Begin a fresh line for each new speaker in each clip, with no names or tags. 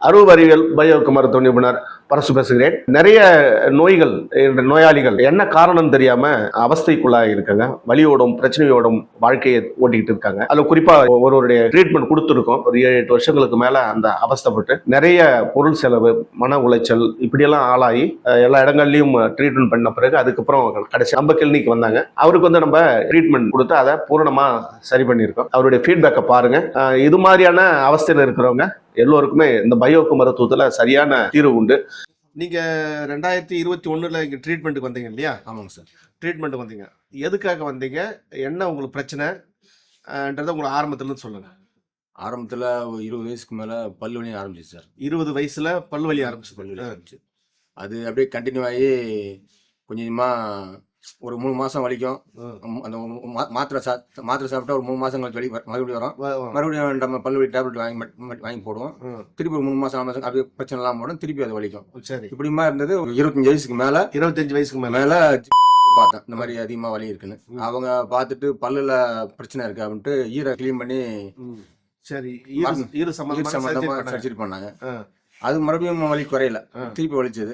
அறுவை அறிவியல் பயோக்கு மருத்துவ நிபுணர் பரசு பேசுகிறேன். நிறைய நோய்கள், நோயாளிகள் என்ன காரணம் தெரியாம அவஸ்தைக்குள்ளாக இருக்காங்க. வலியோடும் பிரச்சனையோடும் வாழ்க்கையை ஓட்டிக்கிட்டு இருக்காங்க. அதுல குறிப்பா ஒருவருடைய ட்ரீட்மெண்ட் கொடுத்துருக்கோம். ஒரு 7-8 வருஷங்களுக்கு மேல அந்த அவஸ்தைப்பட்டு நிறைய பொருள் செலவு, மன உளைச்சல் இப்படியெல்லாம் ஆளாகி எல்லா இடங்கள்லயும் ட்ரீட்மெண்ட் பண்ண பிறகு அதுக்கப்புறம் கடைசி நம்ம கிளினிக் வந்தாங்க. அவருக்கு வந்து நம்ம ட்ரீட்மெண்ட் கொடுத்து அதை பூரணமா சரி பண்ணியிருக்கோம். அவருடைய ஃபீட்பேக்கை பாருங்க. இது மாதிரியான அவஸ்தையில் இருக்கிறவங்க எல்லோருக்குமே இந்த பயோக்கு மருத்துவத்துல சரியான தீர்வு உண்டு. நீங்க 2021 இங்க ட்ரீட்மெண்ட்டுக்கு வந்தீங்க இல்லையா?
ஆமாங்க சார்.
ட்ரீட்மெண்ட் வந்தீங்க. எதுக்காக வந்தீங்க? என்ன உங்களுக்கு பிரச்சனைன்றதை உங்களுக்கு ஆரம்பத்துல சொல்லுங்க.
ஆரம்பத்தில் 20 வயசுக்கு மேலே பல்லு வலி ஆரம்பிச்சு சார்.
20 வயசுல பல் வலி ஆரம்பிச்சு.
பல்லு வலி ஆரம்பிச்சு. அது அப்படியே கண்டினியூ ஆகி கொஞ்சமாக ஒரு 3 மாதம் வலிக்கும். அந்த மாத்திரை சாப்பிட்டா ஒரு 3 மாதம் கழிச்சு வலி மறுபடியும் வரும். மறுபடியும் நம்ம பல்லு வலி டேப்லெட் வாங்கி போடுவோம். திருப்பி ஒரு 3 மாதம் 4 மாதம் அப்படியே பிரச்சனை இல்லாமல் போடும். திருப்பி அது வலிக்கும்.
சரி.
இப்படிமா இருந்தது. 25 வயசுக்கு மேலே
25 வயசுக்கு
மேலே பார்த்தேன் இந்த மாதிரி அதிகமாக வலி இருக்குன்னு. அவங்க பார்த்துட்டு பல்லுல பிரச்சனை இருக்கு அப்படின்ட்டு ஈரை கிளீன் பண்ணி
சரி ஈர
சம்பந்தமா சர்ஜரி பண்ணாங்க. அது மறுபடியும் வலி குறையல, திருப்பி வலிச்சது.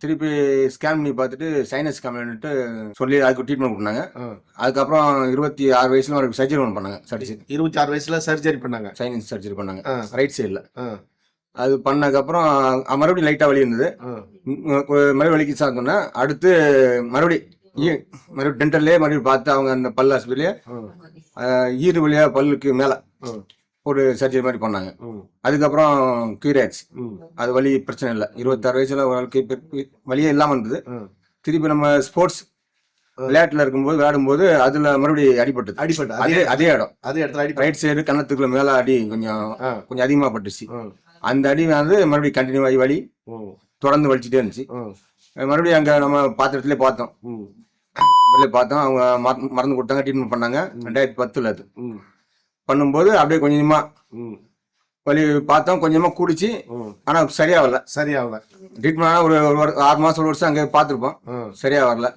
திருப்பி ஸ்கேன் பண்ணி பார்த்துட்டு சைனஸ் கம்ப்ளைண்ட்டு சொல்லி அதுக்கு ட்ரீட்மெண்ட் கொடுத்தாங்க. அதுக்கப்புறம் 26 வயசுல ஒரு சர்ஜரி ஒன்று பண்ணாங்க.
26 வயசுல சர்ஜரி பண்ணாங்க.
சைனஸ் சர்ஜரி பண்ணாங்க ரைட் சைடில். அது பண்ணதுக்கப்புறம் மறுபடியும் லைட்டாக வலி இருந்தது. மறுபடியும் வலிக்கு சாப்பிட்டோன்னா அடுத்து மறுபடியும் டென்டல்லே மறுபடியும் பார்த்து அவங்க அந்த பல் ஹாஸ்பிட்டலே ஈறு வழியாக பல்லுக்கு மேலே ஒரு சர்ஜரி மாதிரி பண்ணாங்க. அதுக்கப்புறம் கியூர் ஆயிடுச்சு. அது வலி பிரச்சனை இல்லை. 26 வயசுல ஓரளவுக்கு வலியே இல்லாமல் இருந்தது. திருப்பி நம்ம ஸ்போர்ட்ஸ் விளையாட்டுல இருக்கும்போது விளையாடும்போது அதுல மறுபடியும் அடிபட்டு அதே இடம் ரைட் சைடு கன்னத்துக்குள்ள மேல அடி கொஞ்சம் அதிகமா பட்டுச்சு. அந்த அடி வந்து மறுபடியும் கண்டினியூ ஆகி வலி தொடர்ந்து வலிச்சுட்டே இருந்துச்சு. மறுபடியும் அங்க நம்ம பாத்திரத்திலே பார்த்தோம். அவங்க மருந்து கொடுத்தாங்க, ட்ரீட்மெண்ட் பண்ணாங்க. 2010 அது பண்ணும்போது அப்படியே கொஞ்சமா வலி பார்த்தோம், கொஞ்சமா கூடிச்சு. ஆனா சரியாகல ட்ரீட்மெண்ட். ஒரு 6 மாசம் 1 வருஷம் அங்கே பார்த்துருப்போம், சரியா வரல.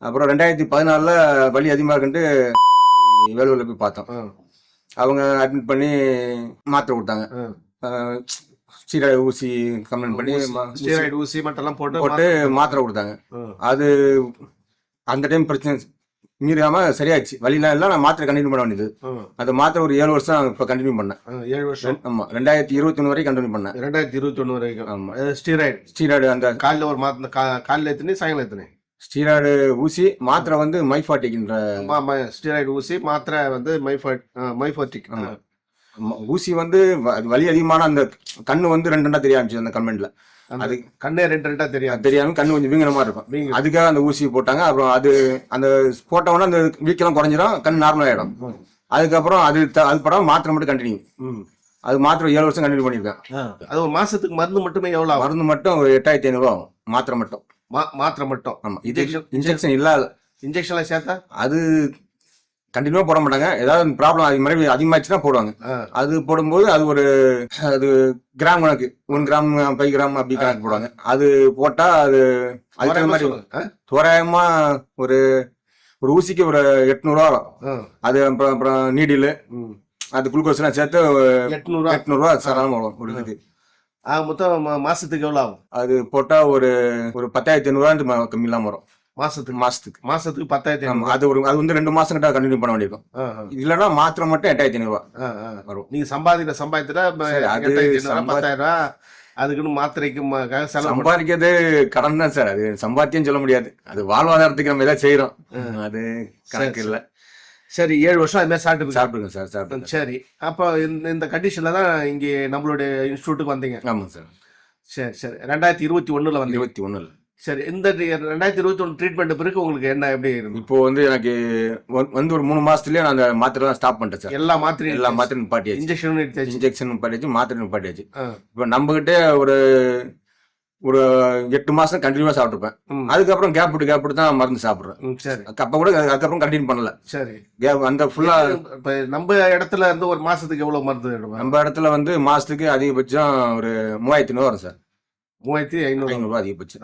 அப்புறம் 2014 வலி அதிகமாக இருக்குன்ட்டு வேலூர்ல போய் பார்த்தோம். அவங்க அட்மிட் பண்ணி மாத்திரை கொடுத்தாங்க. ஸ்டீராய்டு ஊசி கம்ப்ளைண்ட் பண்ணி
ஸ்டீராய்டு ஊசி மட்டும்
போட்டு மாத்திரை கொடுத்தாங்க. அது அந்த டைம் பிரச்சனை மீறாம சரியாச்சு. வழியெல்லாம் இல்லை, நான் மாத்திரை கண்டினியூ பண்ண வேண்டியது. அந்த மாத்திரை ஒரு 7 வருஷம் இப்போ கண்டினியூ பண்ணேன்.
7 வருஷம்.
ஆமா, 2021 வரைக்கும் கண்டினியூ பண்ணேன்.
2021 வரைக்கும்.
ஆமா.
ஸ்டீராய்டு அந்த காலையில் ஒரு மாத்திரை, காலையில் எத்தனை சாயங்காலம் எத்தனை
ஸ்டீராய்டு ஊசி மாத்திரை வந்து மைஃபாட்டிக்ன்ற
ஸ்டீராய்டு ஊசி மாத்திரை வந்து மைஃபாட்டிக்
ஊசி வந்து வலி அதிகமான அந்த கண்ணு வந்து 2 தெரிய ஆரம்பிச்சு. அந்த கமெண்ட்ல
அது கண்ணே 2
தெரியாம கண்ணு கொஞ்சம் வீங்கிற மாதிரி இருக்கும். அதுக்காக அந்த ஊசி போட்டாங்க. அப்புறம் அது அந்த போட்டவொன்னே அந்த வீக்கெல்லாம் குறைஞ்சிடும், கண் நார்மல் ஆயிடும். அதுக்கப்புறம் அது படம் மாத்திரை மட்டும் கண்டினியூ. அது மாத்திரை 7 வருஷம் கண்டினியூ பண்ணிருக்கேன்.
அது ஒரு மாசத்துக்கு மருந்து மட்டுமே எவ்வளவு?
மருந்து மட்டும் ஒரு 8500 ஆகும். மாத்திரை மட்டும். ஆமா, இன்ஜெக்ஷன் இல்லாத
இன்ஜெக்ஷன்ல சேர்த்தா அது
கண்டினியூவா போட மாட்டாங்க. ஏதாவது ப்ராப்ளம் அது மாதிரி அதிகமாச்சுன்னா போடுவாங்க. அது போடும்போது அது கிராம் கணக்கு 1 கிராம் 5 கிராம் அப்படி கணக்கு போடுவாங்க. அது போட்டா அதுக்கு மாதிரி தோராயமா ஒரு ஊசிக்கு ஒரு 800 வரும். அது அப்புறம் நீடில் அது குளுக்கோஸ் எல்லாம் சேர்த்து 800 சாதாரண வரும் ஒரு இதுக்கு.
மொத்தம் மாசத்துக்கு எவ்வளவு ஆகும்? அது
போட்டா ஒரு 10,500 கம்மி இல்லாம வரும்.
மாசத்துக்கு 10,500.
அது வந்து 2 மாசம் கிட்ட கண்டினியூ பண்ண வேண்டியிருக்கும். இல்லைன்னா மாத்திரை மட்டும் 8,500
வரும். நீங்க சம்பாதித்துல 10,000 அதுக்குன்னு மாத்திரைக்கு
சம்பாதிக்கிறது கடன் தான் சார். அது சம்பாத்தியம் சொல்ல முடியாது. அது வாழ்வாதாரத்துக்கு நம்ம ஏதாவது செய்யறோம், அது கணக்கு இல்லை.
சரி, 7 வருஷம் அது மாதிரி
சாப்பிட்டுருக்கேன் சார்.
சரி, அப்போ இந்த கண்டிஷன்ல தான் இங்கே நம்மளுடைய இன்ஸ்டியூட்டுக்கு வந்தீங்க.
ஆமாம் சார்.
சரி 2021 வந்து
21.
சரி, இந்த 2021 ட்ரீட்மெண்ட் பிறகு உங்களுக்கு என்ன எப்படி இருக்கு?
இப்போ வந்து எனக்கு வந்து ஒரு 3 மாசத்துலயே நான் அந்த மாத்திரை ஸ்டாப் பண்ணிட்டேன் சார்.
எல்லா மாத்திரையும்
நிப்பாட்டியாச்சு. இன்ஜெக்ஷன் நிப்பாட்டியாச்சு, மாத்திரை நிப்பாட்டியாச்சு. இப்போ நம்ம கிட்ட ஒரு 8 மாசம் கண்டினியூவா சாப்பிட்டுருப்பேன். அதுக்கப்புறம் கேப் விட்டு தான் மருந்து சாப்பிடுறேன்.
சரி,
அப்ப கூட அதுக்கப்புறம் கண்டினியூ பண்ணல.
சரி,
அந்த ஃபுல்லா
நம்ம இடத்துல இருந்து ஒரு மாசத்துக்கு எவ்வளவு மருந்து?
நம்ம இடத்துல வந்து மாசத்துக்கு அதிகபட்சம் ஒரு 3,500 வரும் சார்.
3,500
அதிகபட்சம்.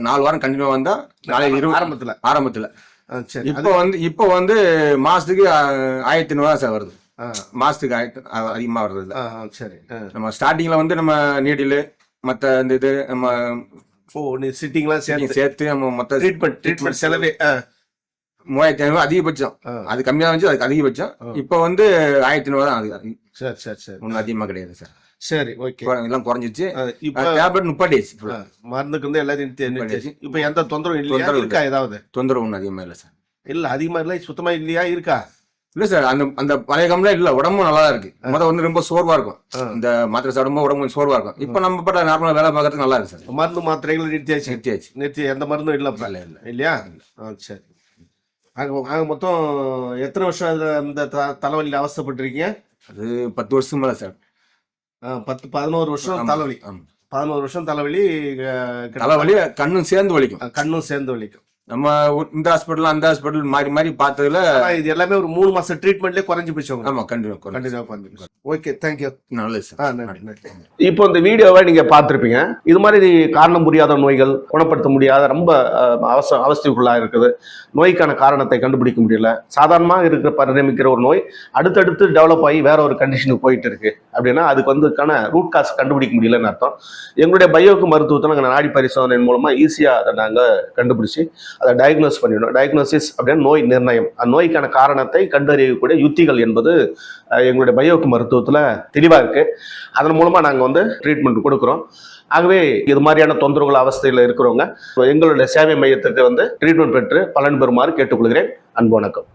4 வாரம் கண்டினியூ வந்தா ஆரம்பத்துல. இப்போ வந்து மாசத்துக்கு 1,500 சார் வருது. மாசத்துக்கு அதிகமாக வர்றது இல்லை.
சரி.
நம்ம ஸ்டார்டிங்ல வந்து நம்ம நீடில் மற்ற இந்த இது நம்ம
நீ சிட்டிங்லாம்
சேர்த்து நம்ம மொத்த
ட்ரீட்மெண்ட் செலவே
3500 அதிகபட்சம். அது கம்மியாக இருந்துச்சு, அதுக்கு அதிகபட்சம். இப்போ வந்து 1500 தான். அது
சரி
ஒன்றும் அதிகமாக கிடையாது சார்.
சரி, ஓகே.
எல்லாம் குறைஞ்சிச்சு.
இப்போ
டேப்லெட் 30 days
மருந்துக்கு வந்து எல்லாத்தையும் நிறுத்தியாச்சு. இப்போ எந்த தொந்தரவும் இல்லையா? இருக்கா ஏதாவது
தொந்தரவு ஒன்றும் அதிகமாக இல்லை சார்.
இல்ல அதிகமா இல்லை, சுத்தமா இல்லையா? இருக்கா?
இல்ல சார், அந்த பழைய கம்பெனி இல்ல, உடம்பும் நல்லா தான் இருக்கு. முதல்ல வந்து ரொம்ப சோர்வா இருக்கும், இந்த மாத்திரை சாப்பிடும்போது உடம்பு கொஞ்சம் சோர்வா இருக்கும். இப்ப நம்ம பட்ட நார்மலா வேலை பார்க்கறதுக்கு நல்லா இருக்கு சார்.
மருந்து மாத்திரைகள் நிறுத்தி எந்த மருந்தும் இல்ல இல்லையா? சரி. ஆக மொத்தம் எத்தனை வருஷம் இந்த தலைவலியில் அவஸ்தைப்பட்டிருக்கீங்க?
அது 10 வருஷம் மேல சார்.
11 வருஷம் தலைவலி. 11 வருஷம் தலைவலி.
தலைவலி கண்ணும் சேர்ந்து
வலிக்கும்.
நம்ம இந்த ஹாஸ்பிட்டல் அந்த ஹாஸ்பிட்டல் மாறி மாறி பார்த்ததுல
இது எல்லாமே ஒரு 3 மாசம் ட்ரீட்மெண்ட்லயே குறைஞ்சு போச்சு.
ஆமா, கண்டிப்பா.
Okay, thank you.
நல்லது சார்.
இப்போ இந்த வீடியோவை நீங்க பார்த்திருப்பீங்க. இது மாதிரி காரணம் புரியாத நோய்கள், குணப்படுத்த முடியாத ரொம்ப அவஸ்தைக்குள்ளா இருக்குது. நோய்க்கான காரணத்தை கண்டுபிடிக்க முடியல. சாதாரணமாக இருக்கிற பரிணமிக்கிற ஒரு நோய் அடுத்தடுத்து டெவலப் ஆகி வேற ஒரு கண்டிஷனுக்கு போயிட்டு இருக்கு அப்படின்னா அதுக்கு வந்துக்கான ரூட் காஸ் கண்டுபிடிக்க முடியலன்னு அர்த்தம். எங்களுடைய பயோக்கு மருத்துவத்தை நாங்கள் நாடி பரிசோதனை மூலமா ஈஸியா அதை நாங்கள் கண்டுபிடிச்சு அதை டயக்னோஸ் பண்ணிடணும். டயக்னோசிஸ் அப்படின்னா நோய் நிர்ணயம், அந்த நோய்க்கான காரணத்தை கண்டறியக்கூடிய யுத்திகள் என்பது எங்களுடைய பயோக்கு மருத்துவத்தில் தெளிவாக இருக்கு. அதன் மூலமாக நாங்கள் வந்து ட்ரீட்மெண்ட் கொடுக்குறோம். ஆகவே இது மாதிரியான தொந்தரவுகள் அவஸ்தையில் இருக்கிறவங்க எங்களுடைய சேவை மையத்துக்கு வந்து ட்ரீட்மெண்ட் பெற்று பலன் பெறுமாறு கேட்டுக்கொள்கிறேன். அன்பு வணக்கம்.